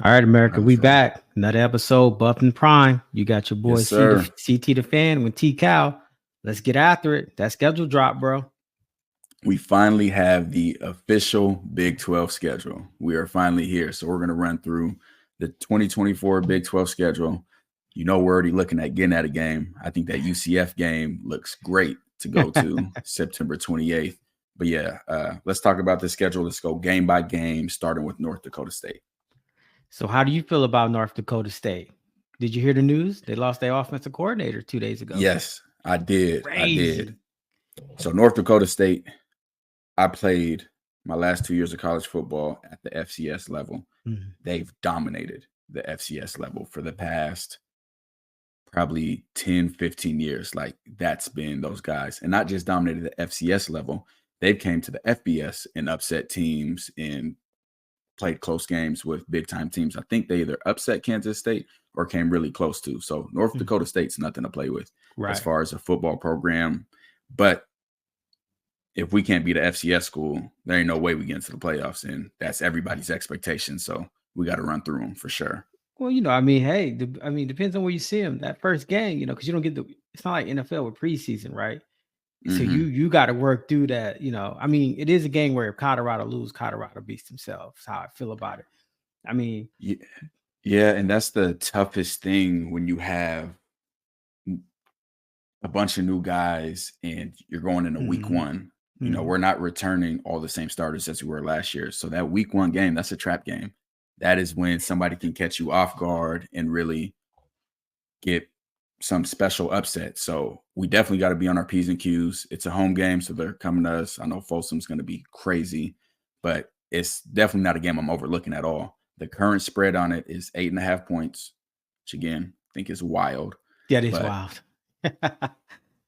All right, America, How you we feeling? back. Another episode, Buff and Prime. You got your boy Yes, sir. CT the fan with T Cal. Let's get after it. That schedule drop, bro. We finally have the official Big 12 schedule. We are finally here. So we're going to run through the 2024 Big 12 schedule. You know, we're already looking at getting at a game. I think that UCF game looks great to go to September 28th. But yeah, let's talk about the schedule. Let's go game by game, starting with North Dakota State. So, how do you feel about North Dakota State? Did you hear the news? They lost their offensive coordinator 2 days ago. Yes, I did. I did. Crazy. So North Dakota State, I played my last 2 years of college football at the FCS level. Mhm. They've dominated the FCS level for the past probably 10, 15 years. Like that's been those guys. And not just dominated the FCS level, they've came to the FBS and upset teams and played close games with big time teams. I think they either upset Kansas State or came really close to. So North Dakota State's nothing to play with as Right. far as a football program. But if we can't beat an FCS school, there ain't no way we get into the playoffs, and that's everybody's expectation. So we got to run through them for sure. Well, hey, depends on where you see them. That first game, because you don't get it's not like NFL with preseason, right? So you got to work through that. It is a game where if Colorado lose, Colorado beats themselves. How I feel about it. Yeah, and that's the toughest thing when you have a bunch of new guys and you're going into week one. We're not returning all the same starters as we were last year. So that week one game, that's a trap game. That is when somebody can catch you off guard and really get some special upset. So we definitely got to be on our P's and Q's. It's a home game, so they're coming to us. I know Folsom's going to be crazy, but it's definitely not a game I'm overlooking at all. The current spread on it is 8.5 points, which again, I think is wild. That is wild.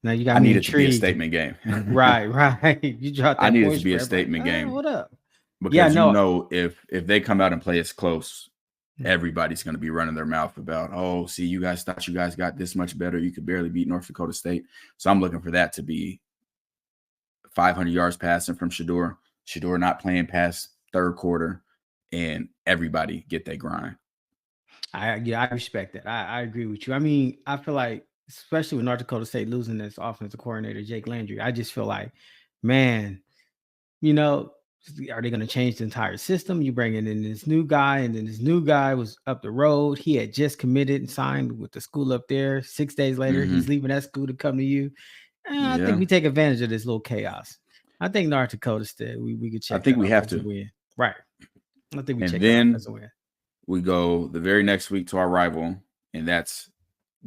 Now you got I me need it to be a intrigued. statement game. Right. You dropped that. I need it point to be a spread, statement game. What up? Because if they come out and play us close, everybody's going to be running their mouth about, oh, see, you guys thought you guys got this much better. You could barely beat North Dakota State. So I'm looking for that to be 500 yards passing from Shedeur. Shedeur not playing past third quarter, and everybody get that grind. I respect that. I agree with you. I feel like, especially with North Dakota State losing this offensive coordinator, Jake Landry, I just feel like, man, are they going to change the entire system? You bring in this new guy, and then this new guy was up the road. He had just committed and signed with the school up there. 6 days later, he's leaving that school to come to you. I think we take advantage of this little chaos. I think North Dakota State, we could check. I think we have to win. Right. I think we check then that as a win. We go the very next week to our rival, and that's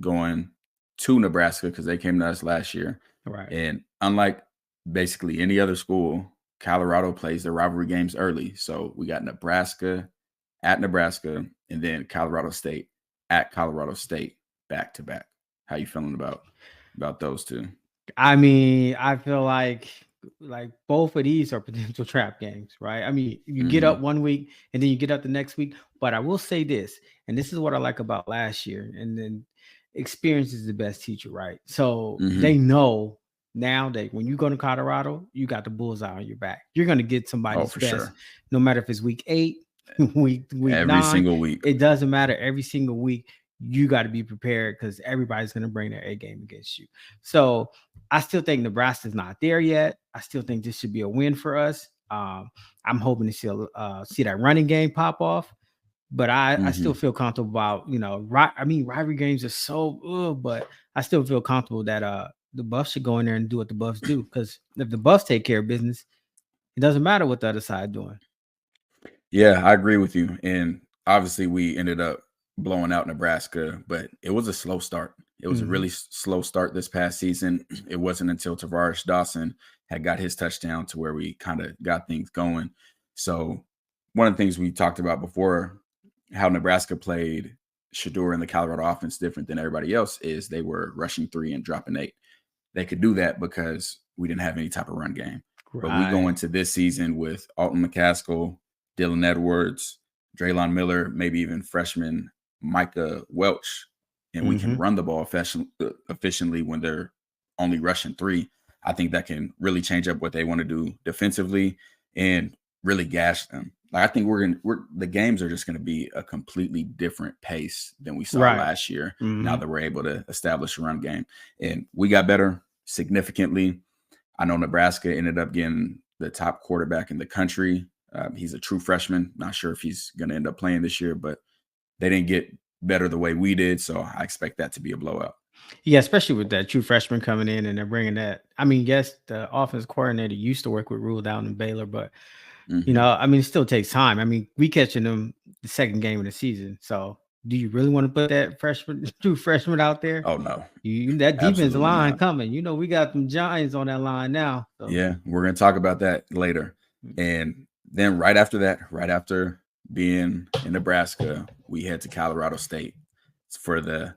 going to Nebraska because they came to us last year. Right. And unlike basically any other school, Colorado plays their rivalry games early. So we got Nebraska at Nebraska, and then Colorado State at Colorado State back to back. How you feeling about those two? I feel like both of these are potential trap games, right? You get up one week and then you get up the next week. But I will say this, and this is what I like about last year, and then experience is the best teacher, right? So they know now that when you go to Colorado, you got the bullseye on your back. You're going to get somebody's best, sure. No matter if it's week 8, week every 9, single week. It doesn't matter. Every single week, you got to be prepared because everybody's going to bring their A game against you. So I still think Nebraska's not there yet. I still think this should be a win for us. I'm hoping to see that running game pop off. But I still feel comfortable about, rivalry games are so, but I still feel comfortable that the Buffs should go in there and do what the Buffs do. Because if the Buffs take care of business, it doesn't matter what the other side doing. Yeah, I agree with you. And obviously we ended up blowing out Nebraska, but it was a slow start. It was a really slow start this past season. It wasn't until Tavares Dawson had got his touchdown to where we kind of got things going. So one of the things we talked about before, how Nebraska played Shedeur and the Colorado offense different than everybody else, is they were rushing 3 and dropping 8. They could do that because we didn't have any type of run game. Right. But we go into this season with Alton McCaskill, Dylan Edwards, Draylon Miller, maybe even freshman Micah Welch, and we can run the ball efficiently when they're only rushing 3. I think that can really change up what they want to do defensively and really gash them. Like I think the games are just gonna be a completely different pace than we saw Right. last year. Now Mhm. that we're able to establish a run game, and we got better significantly. I know Nebraska ended up getting the top quarterback in the country. He's a true freshman. Not sure if he's going to end up playing this year, but they didn't get better the way we did. So I expect that to be a blowout. Yeah, especially with that true freshman coming in and they're bringing that. I mean, yes, the offense coordinator used to work with Rule down in Baylor, but Hmm. I mean, it still takes time. I mean, we catching them the second game of the season. So, do you really want to put that freshman, true freshman out there? Oh, no, That defensive absolutely line not. coming. We got them Giants on that line now. So, Yeah, we're going to talk about that later. And then right after that, right after being in Nebraska, we head to Colorado State for the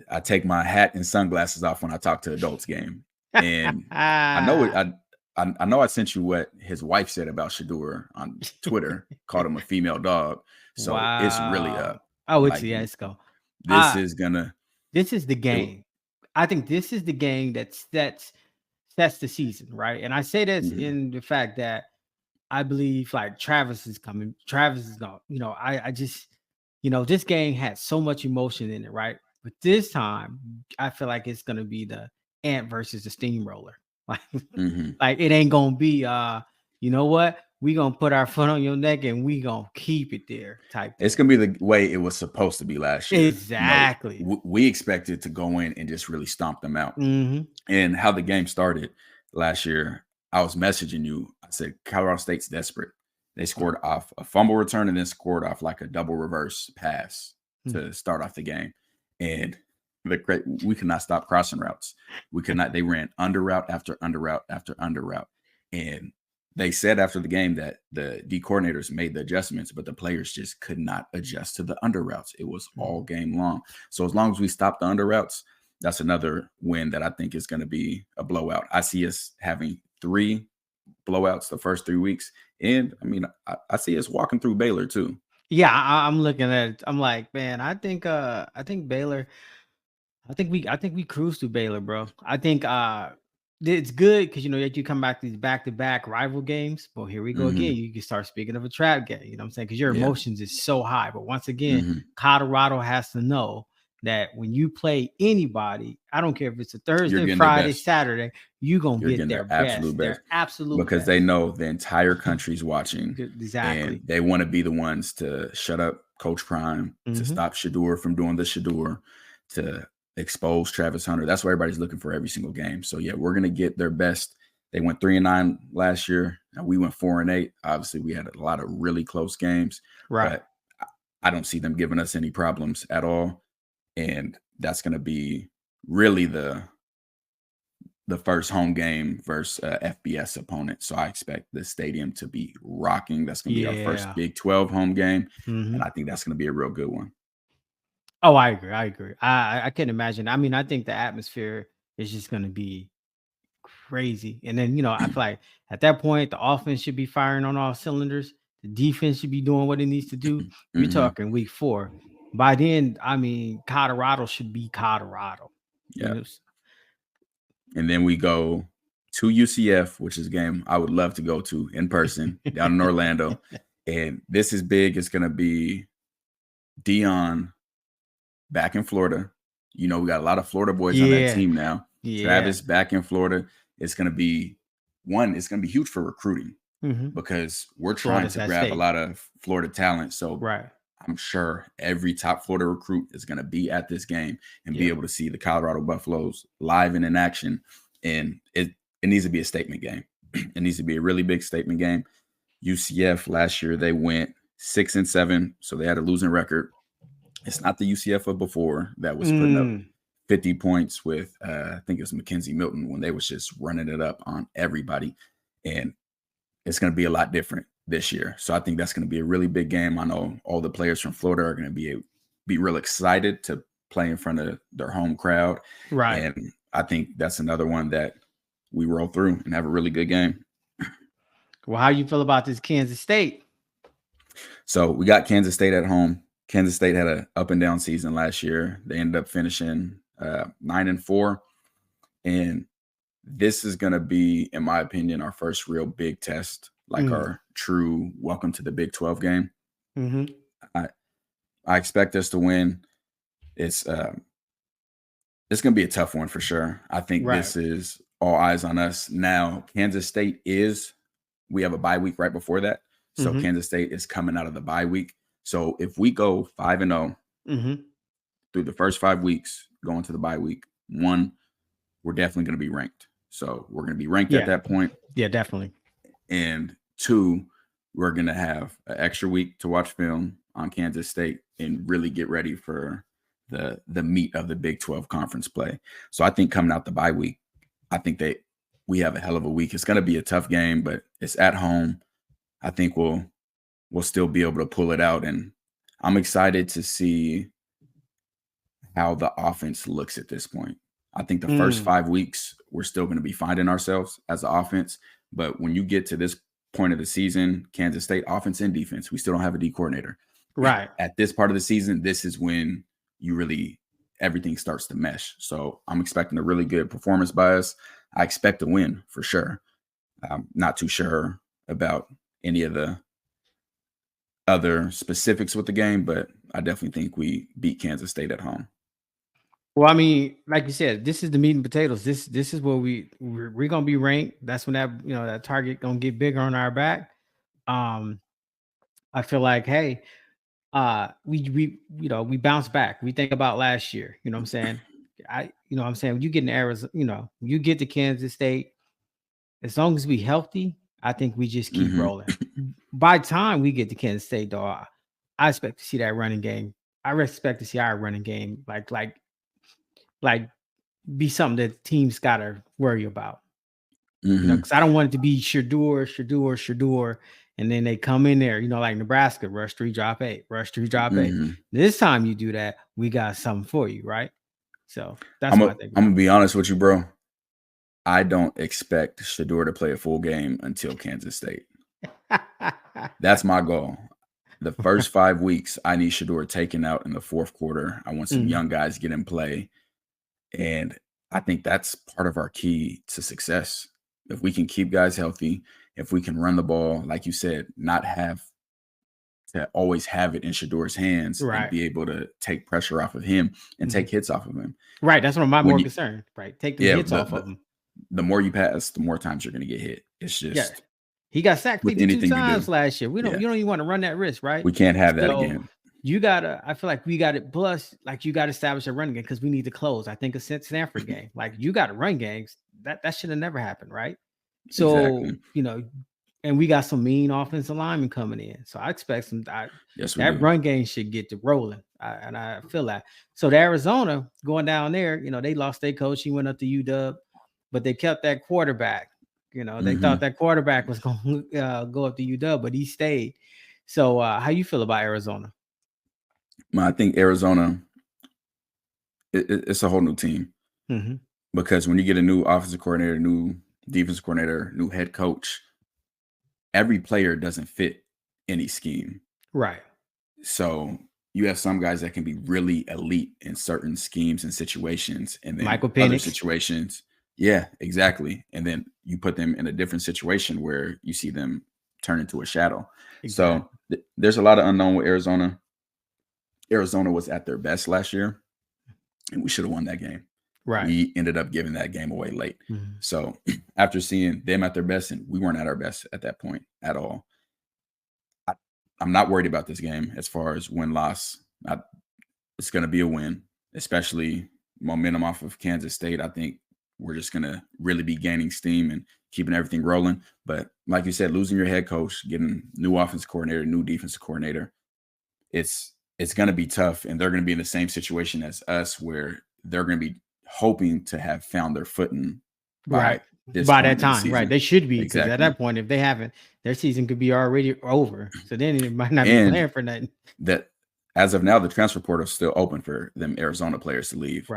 I take my hat and sunglasses off when I talk to adults game. And I know I know I sent you what his wife said about Shador on Twitter, called him a female dog. So it's really wow. up. Oh, Like let's go. this is gonna This is the it, game. I think this is the game that's the season, right? And I say this mhm, in the fact that I believe like Travis is coming. Travis is going, I just, this game had so much emotion in it, right? But this time, I feel like it's gonna be the ant versus the steamroller. Like, mhm. like it ain't gonna be you know what? We gonna put our foot on your neck and we gonna keep it there type It's thing. gonna be the way it was supposed to be last year. Exactly. We expected to go in and just really stomp them out. Hmm. And how the game started last year, I was messaging you. I said Colorado State's desperate. They scored off a fumble return and then scored off like a double reverse pass to start off the game. And we could not stop crossing routes. We could not. They ran under route after under route after under route. And they said after the game that the D coordinators made the adjustments, but the players just could not adjust to the under routes. It was all game long. So as long as we stop the under routes, that's another win that I think is going to be a blowout. I see us having 3 blowouts the first 3 weeks. And I mean, I see us walking through Baylor too. Yeah, I'm looking at it. I'm like, man, I think Baylor, I think we cruise through Baylor, bro. I think it's good because that you come back to these back-to-back rival games. Well, here we go again. Hmm. You can start speaking of a trap game, you know what I'm saying? Because your Yeah. emotions is so high. But once again, Hmm. Colorado has to know that when you play anybody, I don't care if it's a You're Thursday, getting their Friday, best. Saturday, you're gonna You're get getting their their absolute best, their best absolute because best. they know the entire country's watching and Exactly. they want to be the ones to shut up Coach Prime, to Hmm. stop Shador from doing the Shador, to expose Travis Hunter. That's what everybody's looking for every single game. So yeah, we're gonna get their best. They went 3-9 last year, and we went 4-8. Obviously, we had a lot of really close games, Right. but I don't see them giving us any problems at all. And that's gonna be really the first home game versus FBS opponent. So I expect the stadium to be rocking. That's going to be our first Yeah. Big 12 home game. Hmm. And I think that's going to be a real good one. Oh, I agree. I agree. I can imagine. I mean, I think the atmosphere is just going to be crazy. And then, I feel like at that point, the offense should be firing on all cylinders. The defense should be doing what it needs to do. You're Hmm. talking week 4. By then, I mean, Colorado should be Colorado. You Yeah. know, And then we go to UCF, which is a game I would love to go to in person down in Orlando. And this is big. It's going to be Dion back in Florida. We got a lot of Florida boys on that yeah. team now. Yeah. Travis back in Florida. It's going to be it's going to be huge for recruiting, Hmm. because we're trying Florida's to that grab a state. lot of Florida talent. So Right. I'm sure every top Florida recruit is going to be at this game and be Yeah. able to see the Colorado Buffaloes live and in action. And it needs to be a statement game. It needs to be a really big statement game. UCF last year, they went 6-7, so they had a losing record. It's not the UCF of before that was putting up Mm. 50 points with, I think it was Mackenzie Milton, when they was just running it up on everybody. And it's going to be a lot different this year. So I think that's going to be a really big game. I know all the players from Florida are going to be real excited to play in front of their home crowd. Right. And I think that's another one that we roll through and have a really good game. Well, how you feel about this Kansas State? So we got Kansas State at home. Kansas State had an up and down season last year. They ended up finishing 9-4. And this is going to be, in my opinion, our first real big test like our true welcome to the Big 12 game. Mm-hmm. I expect us to win. It's going to be a tough one for sure. I think this is all eyes on us. Now, Kansas State we have a bye week right before that. So Kansas State is coming out of the bye week. So if we go 5-0 through the first 5 weeks, going to the bye week, one, we're definitely going to be ranked. So we're going to be ranked at that point. Yeah, definitely. And two, we're going to have an extra week to watch film on Kansas State and really get ready for the meat of the Big 12 conference play. So I think coming out the bye week, I think that we have a hell of a week. It's going to be a tough game, but it's at home. I think we'll still be able to pull it out. And I'm excited to see how the offense looks at this point. I think the first 5 weeks, we're still going to be finding ourselves as an offense. But when you get to this point of the season, Kansas State offense and defense, we still don't have a D coordinator. Right. At this part of the season, this is when everything starts to mesh. So I'm expecting a really good performance by us. I expect to win for sure. I'm not too sure about any of the other specifics with the game, but I definitely think we beat Kansas State at home. Well, I mean, like you said, this is the meat and potatoes. This is where we're gonna be ranked. That's when that target gonna get bigger on our back. I feel like, hey, we bounce back. We think about last year. You know what I'm saying? When you get in Arizona, you get to Kansas State, as long as we healthy, I think we just keep rolling. By the time we get to Kansas State, though, I expect to see that running game. I expect to see our running game like be something that teams gotta worry about. Because I don't want it to be Shador, and then they come in there, like Nebraska, rush 3, drop 8, rush 3, drop 8. This time you do that, we got something for you, right? So that's what I think. I'm gonna be honest with you, bro. I don't expect Shador to play a full game until Kansas State. That's my goal. The first 5 weeks, I need Shador taken out in the fourth quarter. I want some young guys to get in play. And I think that's part of our key to success. If we can keep guys healthy, if we can run the ball, like you said, not have to always have it in Shador's hands and be able to take pressure off of him and take hits off of him. Right. That's what I'm more concerned. Right. Take the hits off of him. The more you pass, the more times you're going to get hit. It's just he got sacked 52 times last year. You don't even want to run that risk, right? We can't have that again. I feel like we got it. Plus, like, you got to establish a running game because we need to close. I think a Stanford game, like, you got to run games. That should have never happened, right? So, and we got some mean offensive linemen coming in. So I expect that run game should get to rolling. And I feel that. So the Arizona going down there, they lost their coach. He went up to UW, but they kept that quarterback. They thought that quarterback was going to go up to UW, but he stayed. So how you feel about Arizona? I think Arizona, it's a whole new team. Because when you get a new offensive coordinator, new defensive coordinator, new head coach, every player doesn't fit any scheme. Right. So you have some guys that can be really elite in certain schemes and situations, and then other situations. Yeah, exactly. And then you put them in a different situation where you see them turn into a shadow. Exactly. So there's a lot of unknown with Arizona. Arizona was at their best last year, and we should have won that game. Right. We ended up giving that game away late. So after seeing them at their best, and we weren't at our best at that point at all, I'm not worried about this game as far as win-loss. It's going to be a win, especially momentum off of Kansas State. I think we're just going to really be gaining steam and keeping everything rolling. But like you said, losing your head coach, getting new offensive coordinator, new defensive coordinator, it's going to be tough. And they're going to be in the same situation as us, where they're going to be hoping to have found their footing by that time. Right. They should be, because at that point, if they haven't, their season could be already over. So then it might not be playing for nothing. That as of now, the transfer portal is still open for them Arizona players to leave.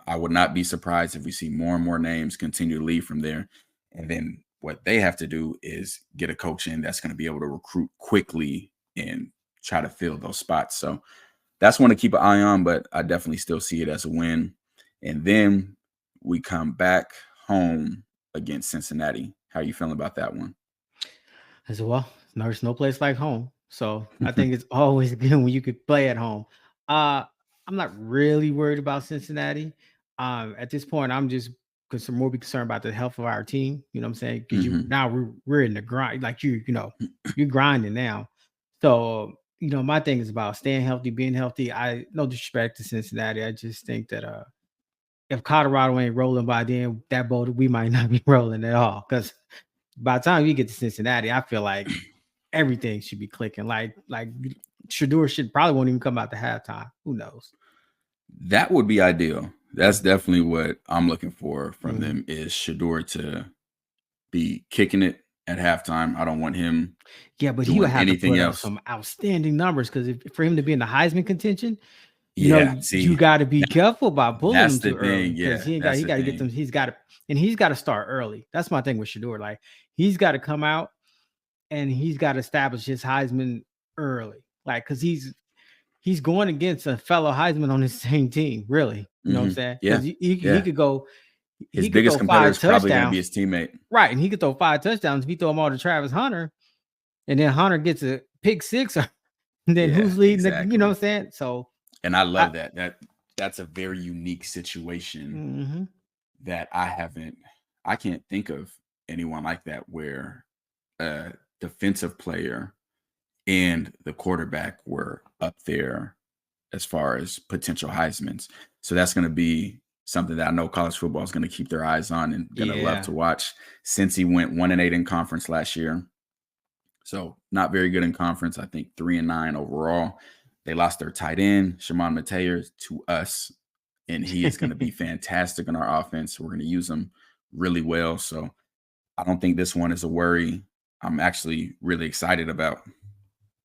I would not be surprised if we see more and more names continue to leave from there. And then what they have to do is get a coach in that's going to be able to recruit quickly and try to fill those spots. So that's one to keep an eye on, but I definitely still see it as a win. And then we come back home against Cincinnati. How are you feeling about that one? I said, well, there's no place like home. So I think it's always good when you could play at home. Uh, I'm not really worried about Cincinnati. At this point, I'm just more be concerned about the health of our team. You know what I'm saying? Because Hmm. we're in the grind, like you're grinding now. So my thing is about staying healthy, being healthy. I no disrespect to Cincinnati. I just think that if Colorado ain't rolling by then, that boat we might not be rolling at all. Because by the time you get to Cincinnati, I feel like everything should be clicking. Like Shador should probably won't even come out to halftime. Who knows? That would be ideal. That's definitely what I'm looking for from Mhm. them is Shador to be kicking it at halftime. I don't want him Yeah, but he would doing have to anything put up else. some outstanding numbers because for him to be in the Heisman contention, Yeah, you see, got to be that, careful about pulling that's him the too early thing. because Yeah, he ain't got that's he the got to get them. thing. He's got to start early. That's my thing with Shador. Like he's got to come out and he's got to establish his Heisman early. Like because he's going against a fellow Heisman on his same team. Really, you know what I'm Hmm. saying? Yeah, Because he yeah. could go. His He could biggest throw competitor five is probably going to be touchdowns, his teammate. right? And he could throw five touchdowns if he throw them all to Travis Hunter, and then Hunter gets a pick six, and then Yeah, who's leading the? You know exactly. what I'm saying? So, And I I, love that. That's a very unique situation mm-hmm. that I can't think of anyone like that where a defensive player and the quarterback were up there as far as potential Heismans. So that's going to be something that I know college football is going to keep their eyes on and going to love Yeah, to watch. Since he went 1-8 in conference last year, so not very good in conference. I think 3-9 overall. They lost their tight end, Shimon Mateer, to us, and he is going to be fantastic in our offense. We're going to use him really well. So I don't think this one is a worry. I'm actually really excited about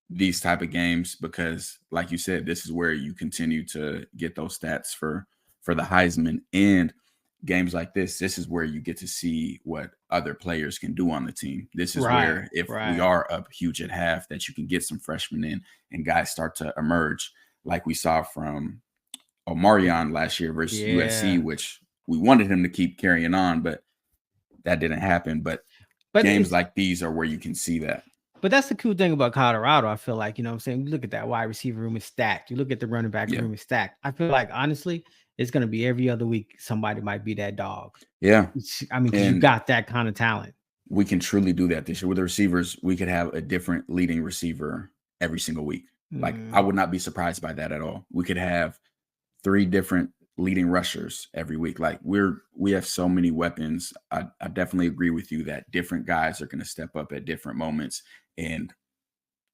these type of games because, like you said, this is where you continue to get those stats for the Heisman, and games like this is where you get to see what other players can do on the team. This is right, where if we right. are up huge at half, that you can get some freshmen in and guys start to emerge, like we saw from Omarion last year versus USC, Yeah, which we wanted him to keep carrying on, but that didn't happen. But but games it's like these are where you can see that. but that's the cool thing about Colorado. I feel like what I'm saying. You look at that wide receiver room is stacked. You look at the running back Yeah. room is stacked. I feel like honestly, it's gonna be every other week somebody might be that dog. Yeah. I mean, because you And got that kind of talent. we can truly do that this year with the receivers. We could have a different leading receiver every single week. Like I Mm, would not be surprised by that at all. We could have 3 different leading rushers every week. Like we have so many weapons. I definitely agree with you that different guys are going to step up at different moments, and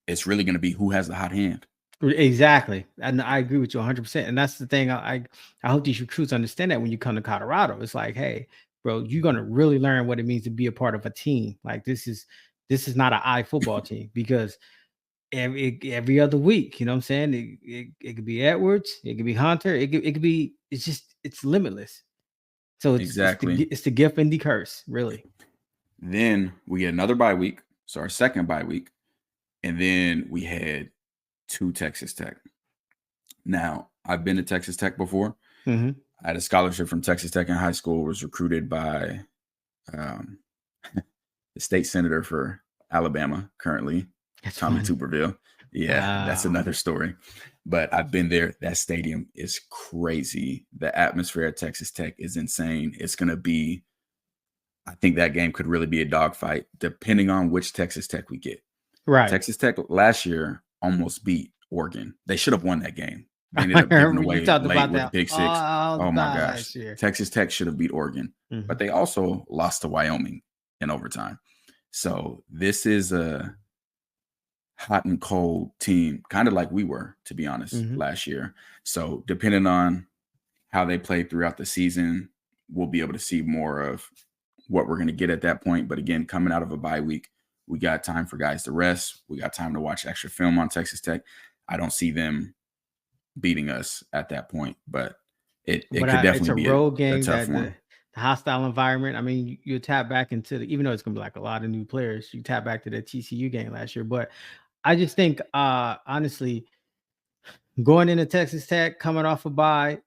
it's really going to be who has the hot hand. exactly, and I agree with you 100%. And that's the thing. I hope these recruits understand that when you come to Colorado, it's like, hey, bro, you're gonna really learn what it means to be a part of a team. Like this is not an eye football team because every other week, you know what I'm saying? It could be Edwards, it could be Hunter, it could be it's limitless. So Exactly. it's the gift and the curse, really. Then we get another bye week. So our second bye week. And then we had 2 Texas Tech. Now, I've been to Texas Tech before. Hmm. I had a scholarship from Texas Tech in high school, was recruited by um, the state senator for Alabama currently, That's Tommy funny. Tuberville. Yeah, that's Wow. another story. But I've been there. That stadium is crazy. The atmosphere at Texas Tech is insane. It's going to be, I think that game could really be a dogfight depending on which Texas Tech we get. Right. Texas Tech last year almost beat Oregon. They should have won that game. They ended I up giving remember you away talked late about with a that pick six. all the Oh my time gosh. last year. Texas Tech should have beat Oregon, but Mhm. they also lost to Wyoming in overtime. So this is a hot and cold team, kind of like we were, to be honest, Mhm. last year. So depending on how they play throughout the season, we'll be able to see more of what we're going to get at that point. But again, coming out of a bye week, we got time for guys to rest. We got time to watch extra film on Texas Tech. I don't see them beating us at that point, but it But could it's definitely a be road a game tough that one. the hostile environment. I mean, you tap back into even though it's gonna be like a lot of new players, you tap back to the TCU game last year. But I just think honestly, going into Texas Tech, coming off a bye,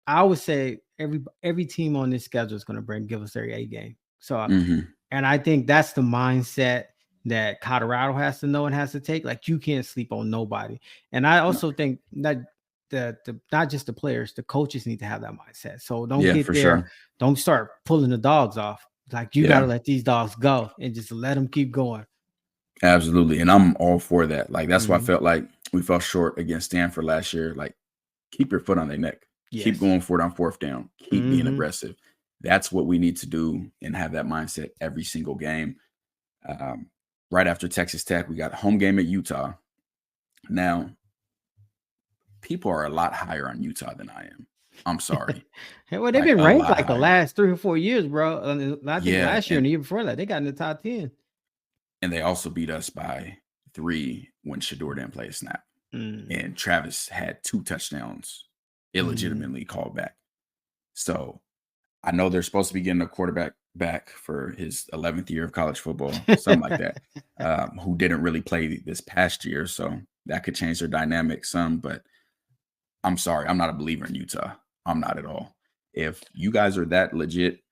I would say every team on this schedule is gonna give us their A game. So Hmm. and I think that's the mindset that Colorado has to know and has to take. Like, you can't sleep on nobody. And I No. also think that the not just the players, the coaches need to have that mindset. So don't Yeah, get for there, sure. don't start pulling the dogs off. Like, you got to Yeah, let these dogs go and just let them keep going. absolutely. And I'm all for that. Like, that's why I Mhm. felt like we fell short against Stanford last year. Like, keep your foot on their neck. Keep Yes. going for it on fourth down. Keep being Mhm. aggressive. That's what we need to do and have that mindset every single game. Um, right after Texas Tech, we got a home game at Utah. Now, people are a lot higher on Utah than I am. I'm sorry. Hey, well, they've Like, been a ranked lot like the higher. last 3 or 4 years, bro. And I think Yeah, last year and the year before that, they got in the top 10. and they also beat us by 3 when Shador didn't play a snap. Mm. And Travis had 2 touchdowns Mm. illegitimately called back. So I know they're supposed to be getting a quarterback back for his 11th year of college football, something like that, who didn't really play this past year. So that could change their dynamic some. But I'm sorry, I'm not a believer in Utah. I'm not at all. If you guys are that legit,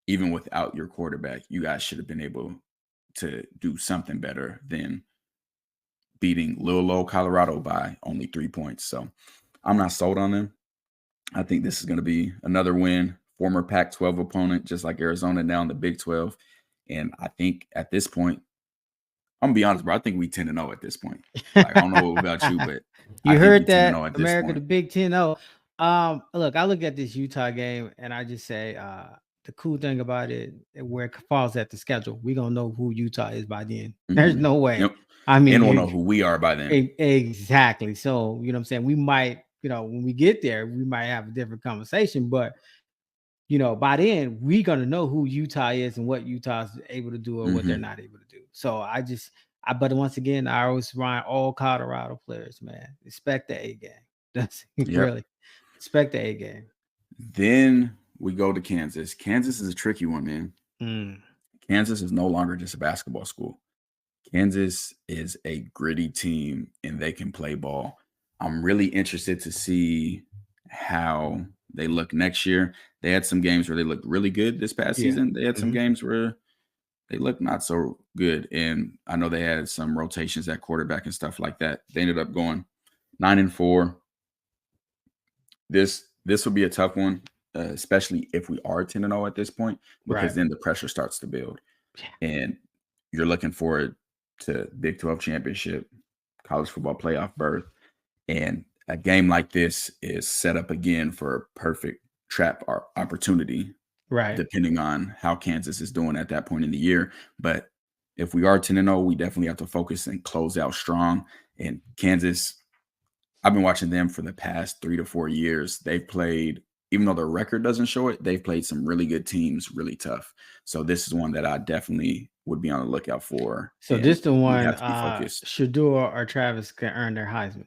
even without your quarterback, you guys should have been able to do something better than beating Little Old Colorado by only 3 points. So I'm not sold on them. I think this is going to be another win. Former Pac-12 opponent, just like Arizona, now in the Big 12. And I think at this point, I'm gonna be honest, bro. I think we 10-0 at this point. Like, I don't know about you, but I You think we heard 10-0 that, at this America, the point. Big 10-0. Look, I look at this Utah game and I just say, the cool thing about it, where it falls at the schedule, we gonna know who Utah is by then. There's no way. Yep. I And we'll mean, know who we are by then. exactly. So, you know what I'm saying? We might, when we get there, we might have a different conversation, but by then we're gonna know who Utah is and what Utah's able to do or what they're not able to do. So but once again, I always remind all Colorado players, man, respect the A game. That's Yep. really respect the A game. Then we go to Kansas. Kansas is a tricky one, man. Mm. Kansas is no longer just a basketball school. Kansas is a gritty team and they can play ball. I'm really interested to see how they look next year. They had some games where they looked really good this past Yeah. season. They had some Mhm. games where they looked not so good. And I know they had some rotations at quarterback and stuff like that. They ended up going 9-4. This will be a tough one, especially if we are 10-0 at this point, because Right. then the pressure starts to build. Yeah. And you're looking forward to Big 12 championship, college football playoff berth. And a game like this is set up again for a perfect trap opportunity, Right. depending on how Kansas is doing at that point in the year. But if we are 10-0, we definitely have to focus and close out strong. And Kansas, I've been watching them for the past 3 to 4 years. They've played, even though their record doesn't show it, they've played some really good teams really tough. So this is one that I definitely would be on the lookout for. So And this the we one have to be focused. Shador or Travis can earn their Heisman.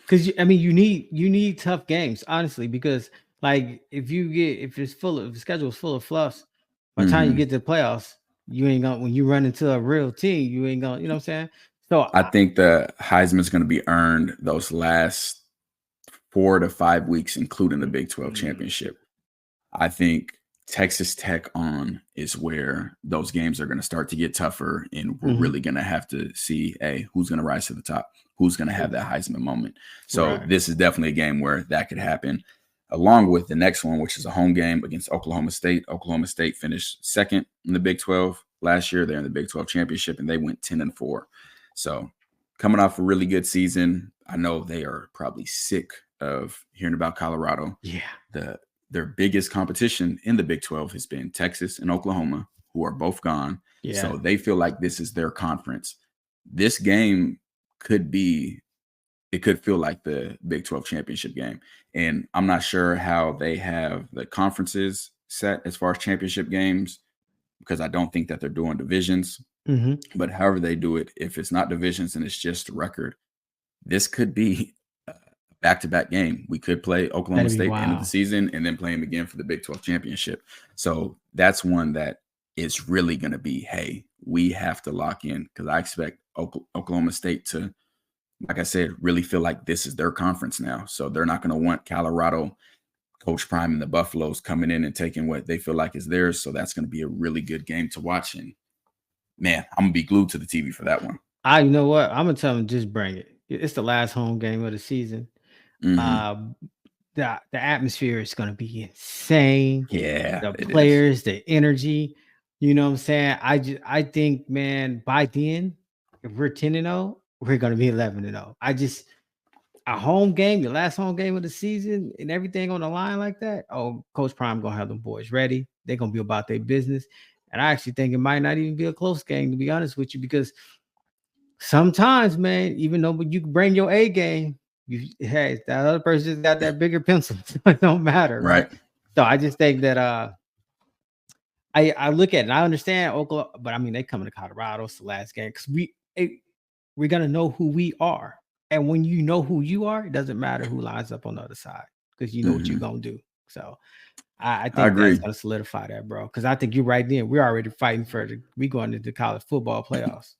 Because you need tough games, honestly, because like if the schedule is full of fluffs, by the time you Mhm. get to the playoffs, you ain't gonna when you run into a real team, you ain't gonna, you know what I'm saying? So I think the Heisman is going to be earned those last 4 to 5 weeks, including the Big 12 mm, championship. I think Texas Tech on is where those games are going to start to get tougher, and we're mhm, really going to have to see, hey, who's going to rise to the top, who's going to have that Heisman moment. So right. this is definitely a game where that could happen, along with the next one, which is a home game against Oklahoma State. Oklahoma State finished second in the Big 12 last year. They're in the Big 12 championship, and they went 10-4. So coming off a really good season, I know they are probably sick of hearing about Colorado. Yeah. Their biggest competition in the Big 12 has been Texas and Oklahoma, who are both gone. Yeah. So they feel like this is their conference. This game could feel like the Big 12 championship game. And I'm not sure how they have the conferences set as far as championship games, because I don't think that they're doing divisions. Mhm. But however they do it, if it's not divisions and it's just record, this could be a back-to-back game. We could play Oklahoma That'd be State end of the wild. season and then play them again for the Big 12 championship. So that's one that is really going to be, hey, we have to lock in, because I expect Oklahoma State to, like I said, really feel like this is their conference now. So they're not going to want Colorado, Coach Prime, and the Buffaloes coming in and taking what they feel like is theirs. So that's going to be a really good game to watch. And man, I'm gonna be glued to the TV for that one. You know what? I'm gonna tell them just bring it. It's the last home game of the season. Mm-hmm. The atmosphere is gonna be insane. Yeah, The it is. players, the energy. You know what I'm saying? I think, man, by then, if we're 10-0, we're gonna be 11-0. A home game, your last home game of the season, and everything on the line like that. Oh, Coach Prime gonna have them boys ready. They're gonna be about their business. And I actually think it might not even be a close game, to be honest with you, because sometimes, man, even though you can bring your A game, hey, that other person just got that bigger pencil. So it don't matter, right? So I just think that I look at it and I understand Oklahoma, but I mean they coming to Colorado. It's the last game because we're gonna know who we are. And when you know who you are, it doesn't matter who lines up on the other side because you know what you're gonna do. So I think that's agree. gonna solidify that, bro. Because I think you're right then. We're already fighting for we going into the college football playoffs.